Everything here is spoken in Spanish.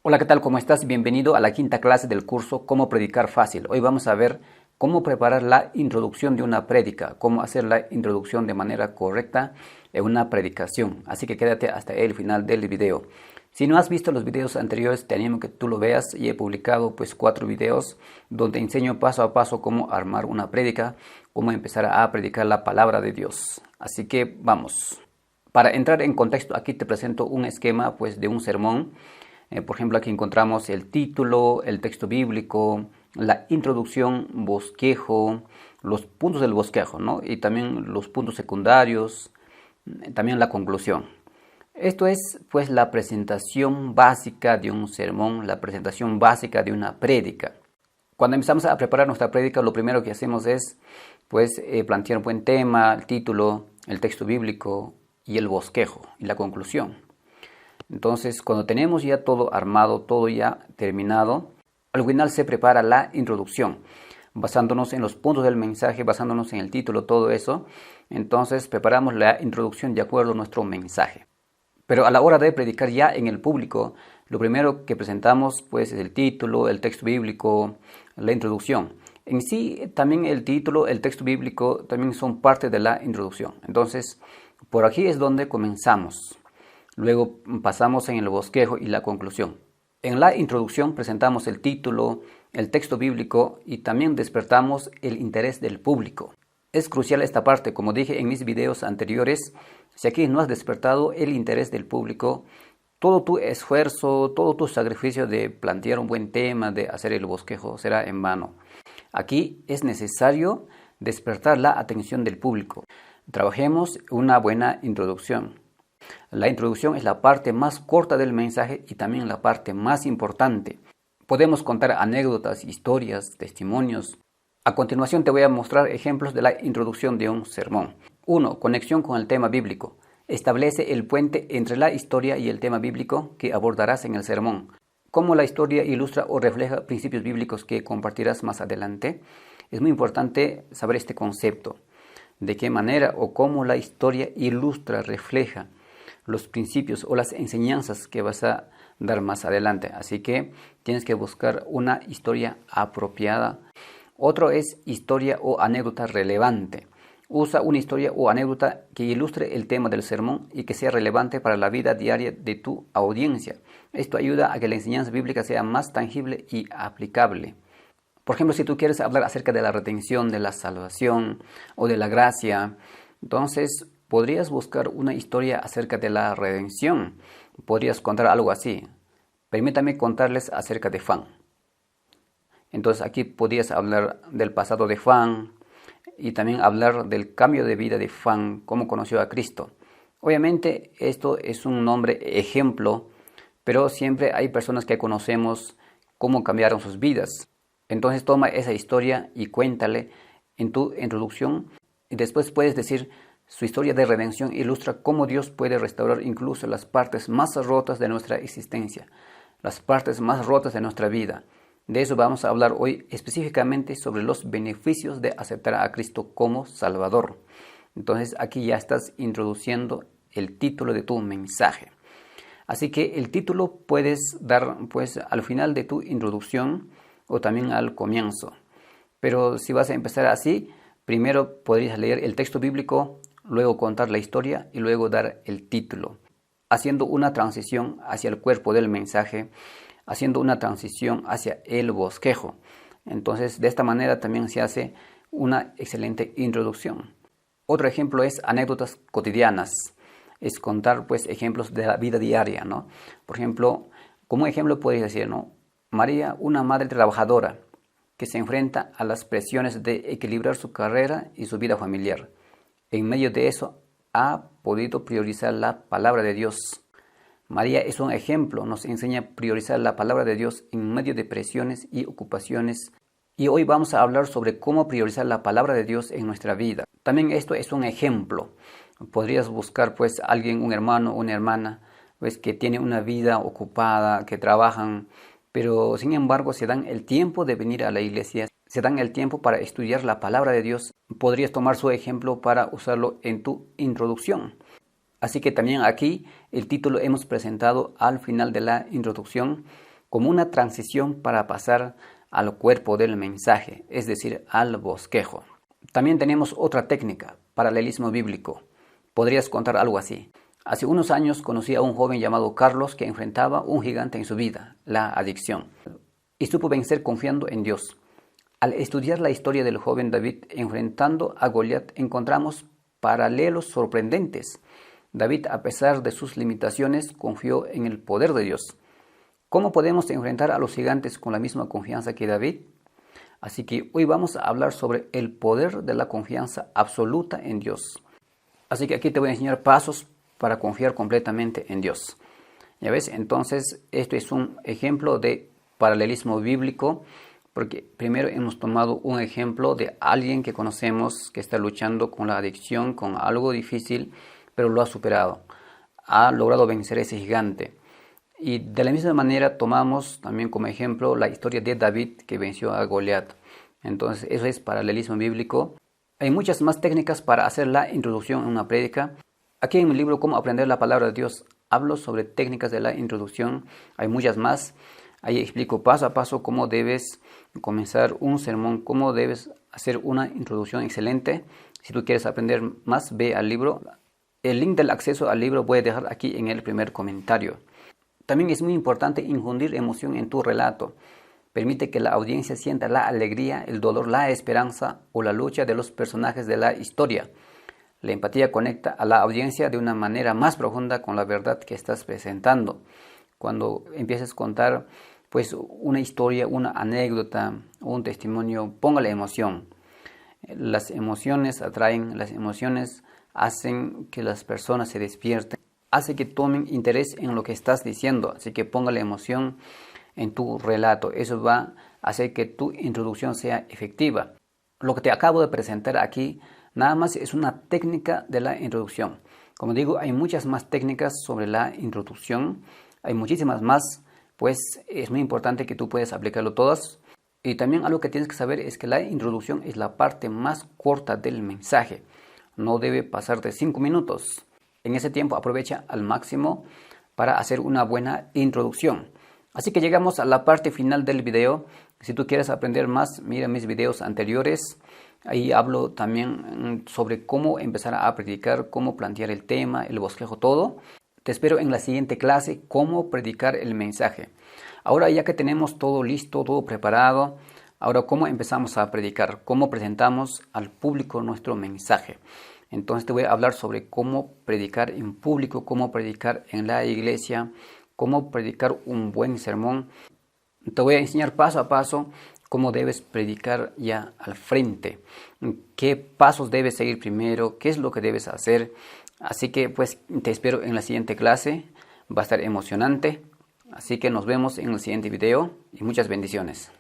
Hola, ¿qué tal? ¿Cómo estás? Bienvenido a la quinta clase del curso Cómo predicar fácil. Hoy vamos a ver cómo preparar la introducción de una prédica, cómo hacer la introducción de manera correcta en una predicación. Así que quédate hasta el final del video. Si no has visto los videos anteriores, te animo a que tú lo veas y he publicado 4 videos donde enseño paso a paso cómo armar una prédica, cómo empezar a predicar la palabra de Dios. Así que vamos. Para entrar en contexto, aquí te presento un esquema de un sermón. Por ejemplo, aquí encontramos el título, el texto bíblico, la introducción, bosquejo, los puntos del bosquejo, ¿no? Y también los puntos secundarios, también la conclusión. Esto es la presentación básica de un sermón, la presentación básica de una prédica. Cuando empezamos a preparar nuestra prédica, lo primero que hacemos es plantear un buen tema, el título, el texto bíblico y el bosquejo y la conclusión. Entonces, cuando tenemos ya todo armado, todo ya terminado, al final se prepara la introducción, basándonos en los puntos del mensaje, basándonos en el título, todo eso. Entonces, preparamos la introducción de acuerdo a nuestro mensaje. Pero a la hora de predicar ya en el público, lo primero que presentamos es el título, el texto bíblico, la introducción. En sí, también el título, el texto bíblico, también son parte de la introducción. Entonces, por aquí es donde comenzamos. Luego pasamos en el bosquejo y la conclusión. En la introducción presentamos el título, el texto bíblico y también despertamos el interés del público. Es crucial esta parte, como dije en mis videos anteriores, si aquí no has despertado el interés del público, todo tu esfuerzo, todo tu sacrificio de plantear un buen tema, de hacer el bosquejo, será en vano. Aquí es necesario despertar la atención del público. Trabajemos una buena introducción. La introducción es la parte más corta del mensaje y también la parte más importante. Podemos contar anécdotas, historias, testimonios. A continuación te voy a mostrar ejemplos de la introducción de un sermón. 1. Conexión con el tema bíblico. Establece el puente entre la historia y el tema bíblico que abordarás en el sermón. Cómo la historia ilustra o refleja principios bíblicos que compartirás más adelante. Es muy importante saber este concepto. De qué manera o cómo la historia ilustra, refleja los principios o las enseñanzas que vas a dar más adelante. Así que tienes que buscar una historia apropiada. Otro es historia o anécdota relevante. Usa una historia o anécdota que ilustre el tema del sermón y que sea relevante para la vida diaria de tu audiencia. Esto ayuda a que la enseñanza bíblica sea más tangible y aplicable. Por ejemplo, si tú quieres hablar acerca de la redención, de la salvación o de la gracia, entonces podrías buscar una historia acerca de la redención. Podrías contar algo así. Permítame contarles acerca de Juan. Entonces aquí podrías hablar del pasado de Juan y también hablar del cambio de vida de Juan, cómo conoció a Cristo. Obviamente esto es un nombre ejemplo, pero siempre hay personas que conocemos cómo cambiaron sus vidas. Entonces toma esa historia y cuéntale en tu introducción y después puedes decir: su historia de redención ilustra cómo Dios puede restaurar incluso las partes más rotas de nuestra existencia, las partes más rotas de nuestra vida. De eso vamos a hablar hoy específicamente sobre los beneficios de aceptar a Cristo como Salvador. Entonces aquí ya estás introduciendo el título de tu mensaje. Así que el título puedes dar al final de tu introducción o también al comienzo. Pero si vas a empezar así, primero podrías leer el texto bíblico, luego contar la historia y luego dar el título, haciendo una transición hacia el cuerpo del mensaje, haciendo una transición hacia el bosquejo. Entonces, de esta manera también se hace una excelente introducción. Otro ejemplo es anécdotas cotidianas, es contar ejemplos de la vida diaria, ¿no? Por ejemplo, como ejemplo puedes decir, ¿no? María, una madre trabajadora que se enfrenta a las presiones de equilibrar su carrera y su vida familiar. En medio de eso, ha podido priorizar la palabra de Dios. María es un ejemplo, nos enseña a priorizar la palabra de Dios en medio de presiones y ocupaciones. Y hoy vamos a hablar sobre cómo priorizar la palabra de Dios en nuestra vida. También esto es un ejemplo. Podrías buscar alguien, un hermano, una hermana, que tiene una vida ocupada, que trabajan, pero sin embargo se dan el tiempo de venir a la iglesia, se dan el tiempo para estudiar la palabra de Dios. Podrías tomar su ejemplo para usarlo en tu introducción. Así que también aquí el título hemos presentado al final de la introducción como una transición para pasar al cuerpo del mensaje, es decir, al bosquejo. También tenemos otra técnica, paralelismo bíblico. Podrías contar algo así. Hace unos años conocí a un joven llamado Carlos que enfrentaba un gigante en su vida, la adicción, y supo vencer confiando en Dios. Al estudiar la historia del joven David enfrentando a Goliat, encontramos paralelos sorprendentes. David, a pesar de sus limitaciones, confió en el poder de Dios. ¿Cómo podemos enfrentar a los gigantes con la misma confianza que David? Así que hoy vamos a hablar sobre el poder de la confianza absoluta en Dios. Así que aquí te voy a enseñar pasos para confiar completamente en Dios. ¿Ya ves? Entonces, esto es un ejemplo de paralelismo bíblico, porque primero hemos tomado un ejemplo de alguien que conocemos que está luchando con la adicción, con algo difícil, pero lo ha superado. Ha logrado vencer ese gigante. Y de la misma manera tomamos también como ejemplo la historia de David que venció a Goliat. Entonces, eso es paralelismo bíblico. Hay muchas más técnicas para hacer la introducción en una prédica. Aquí en mi libro Cómo aprender la palabra de Dios hablo sobre técnicas de la introducción. Hay muchas más. Ahí explico paso a paso cómo debes comenzar un sermón, cómo debes hacer una introducción excelente. Si tú quieres aprender más, ve al libro. El link del acceso al libro voy a dejar aquí en el primer comentario. También es muy importante infundir emoción en tu relato. Permite que la audiencia sienta la alegría, el dolor, la esperanza o la lucha de los personajes de la historia. La empatía conecta a la audiencia de una manera más profunda con la verdad que estás presentando. Cuando empieces a contar pues una historia, una anécdota, un testimonio, póngale emoción. Las emociones atraen, las emociones hacen que las personas se despierten, hace que tomen interés en lo que estás diciendo, así que póngale emoción en tu relato. Eso va a hacer que tu introducción sea efectiva. Lo que te acabo de presentar aquí nada más es una técnica de la introducción. Como digo, hay muchas más técnicas sobre la introducción, hay muchísimas más, pues es muy importante que tú puedas aplicarlo todas. Y también algo que tienes que saber es que la introducción es la parte más corta del mensaje. No debe pasar de 5 minutos. En ese tiempo aprovecha al máximo para hacer una buena introducción. Así que llegamos a la parte final del video. Si tú quieres aprender más, mira mis videos anteriores. Ahí hablo también sobre cómo empezar a predicar, cómo plantear el tema, el bosquejo, todo. Te espero en la siguiente clase, cómo predicar el mensaje. Ahora ya que tenemos todo listo, todo preparado, ahora cómo empezamos a predicar, cómo presentamos al público nuestro mensaje. Entonces te voy a hablar sobre cómo predicar en público, cómo predicar en la iglesia, cómo predicar un buen sermón. Te voy a enseñar paso a paso cómo debes predicar ya al frente, qué pasos debes seguir primero, qué es lo que debes hacer. Así que pues te espero en la siguiente clase, va a estar emocionante. Así que nos vemos en el siguiente video y muchas bendiciones.